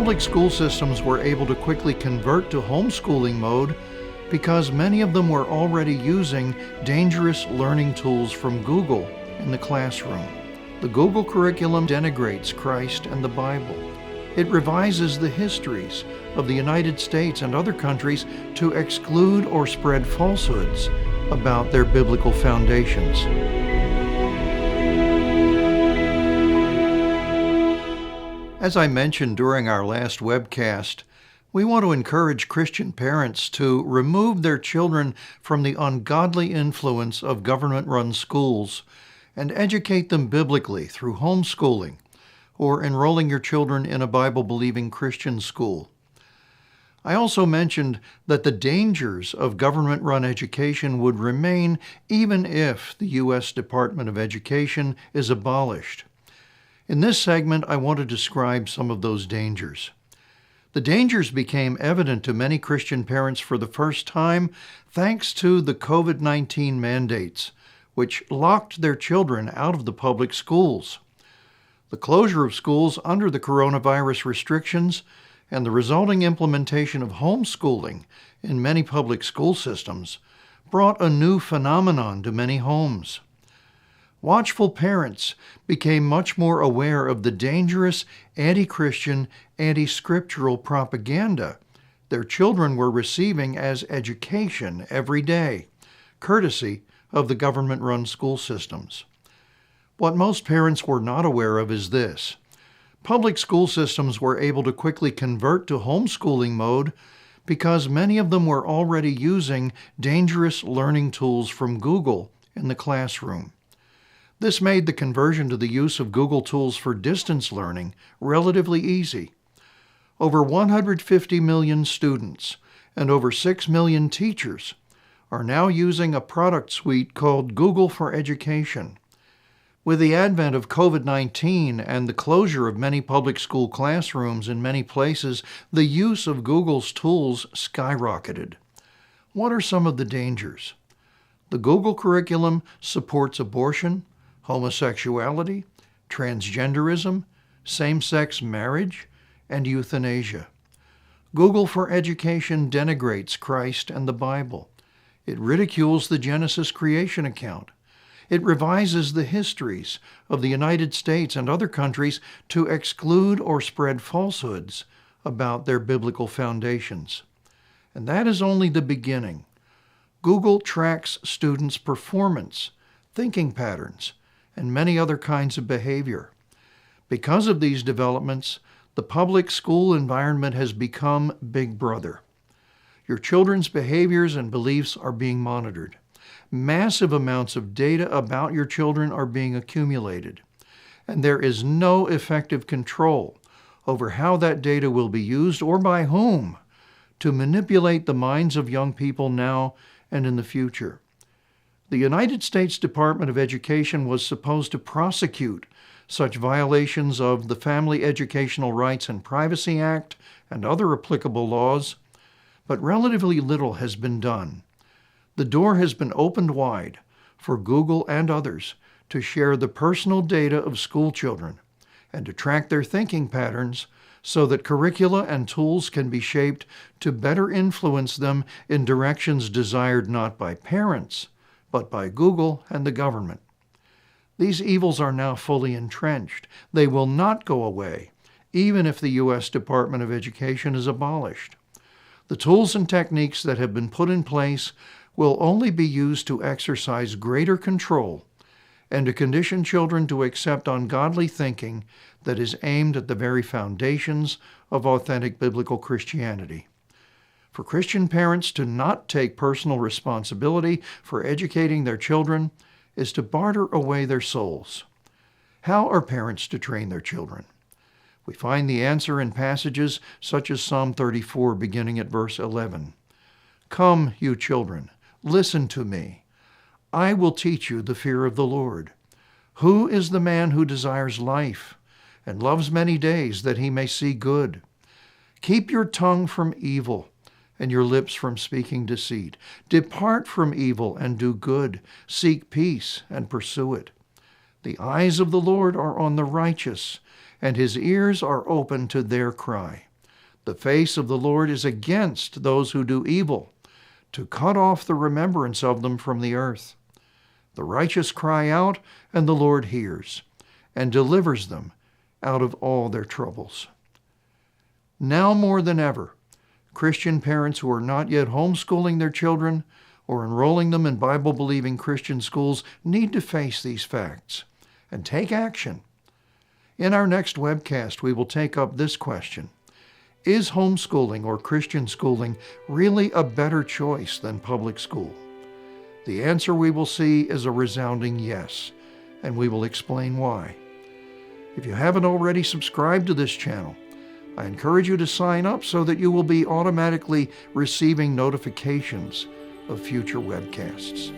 public school systems were able to quickly convert to homeschooling mode because many of them were already using dangerous learning tools from Google in the classroom. The Google curriculum denigrates Christ and the Bible. It revises the histories of the United States and other countries to exclude or spread falsehoods about their biblical foundations. As I mentioned during our last webcast, we want to encourage Christian parents to remove their children from the ungodly influence of government-run schools and educate them biblically through homeschooling or enrolling your children in a Bible-believing Christian school. I also mentioned that the dangers of government-run education would remain even if the U.S. Department of Education is abolished. In this segment, I want to describe some of those dangers. The dangers became evident to many Christian parents for the first time thanks to the COVID-19 mandates, which locked their children out of the public schools. The closure of schools under the coronavirus restrictions and the resulting implementation of homeschooling in many public school systems brought a new phenomenon to many homes. Watchful parents became much more aware of the dangerous anti-Christian, anti-scriptural propaganda their children were receiving as education every day, courtesy of the government-run school systems. What most parents were not aware of is this. Public school systems were able to quickly convert to homeschooling mode because many of them were already using dangerous learning tools from Google in the classroom. This made the conversion to the use of Google tools for distance learning relatively easy. Over 150 million students and over 6 million teachers are now using a product suite called Google for Education. With the advent of COVID-19 and the closure of many public school classrooms in many places, the use of Google's tools skyrocketed. What are some of the dangers? The Google curriculum supports abortion, homosexuality, transgenderism, same-sex marriage, and euthanasia. Google for Education denigrates Christ and the Bible. It ridicules the Genesis creation account. It revises the histories of the United States and other countries to exclude or spread falsehoods about their biblical foundations. And that is only the beginning. Google tracks students' performance, thinking patterns, and many other kinds of behavior. Because of these developments, the public school environment has become Big Brother. Your children's behaviors and beliefs are being monitored. Massive amounts of data about your children are being accumulated, and there is no effective control over how that data will be used or by whom to manipulate the minds of young people now and in the future. The United States Department of Education was supposed to prosecute such violations of the Family Educational Rights and Privacy Act and other applicable laws, but relatively little has been done. The door has been opened wide for Google and others to share the personal data of school children and to track their thinking patterns so that curricula and tools can be shaped to better influence them in directions desired not by parents, but by Google and the government. These evils are now fully entrenched. They will not go away, even if the U.S. Department of Education is abolished. The tools and techniques that have been put in place will only be used to exercise greater control and to condition children to accept ungodly thinking that is aimed at the very foundations of authentic biblical Christianity. For Christian parents to not take personal responsibility for educating their children is to barter away their souls. How are parents to train their children? We find the answer in passages such as Psalm 34, beginning at verse 11. Come, you children, listen to me. I will teach you the fear of the Lord. Who is the man who desires life and loves many days that he may see good? Keep your tongue from evil and your lips from speaking deceit. Depart from evil and do good. Seek peace and pursue it. The eyes of the Lord are on the righteous, and his ears are open to their cry. The face of the Lord is against those who do evil, to cut off the remembrance of them from the earth. The righteous cry out, and the Lord hears, and delivers them out of all their troubles. Now more than ever, Christian parents who are not yet homeschooling their children or enrolling them in Bible-believing Christian schools need to face these facts and take action. In our next webcast, we will take up this question: is homeschooling or Christian schooling really a better choice than public school? The answer we will see is a resounding yes, and we will explain why. If you haven't already subscribed to this channel, I encourage you to sign up so that you will be automatically receiving notifications of future webcasts.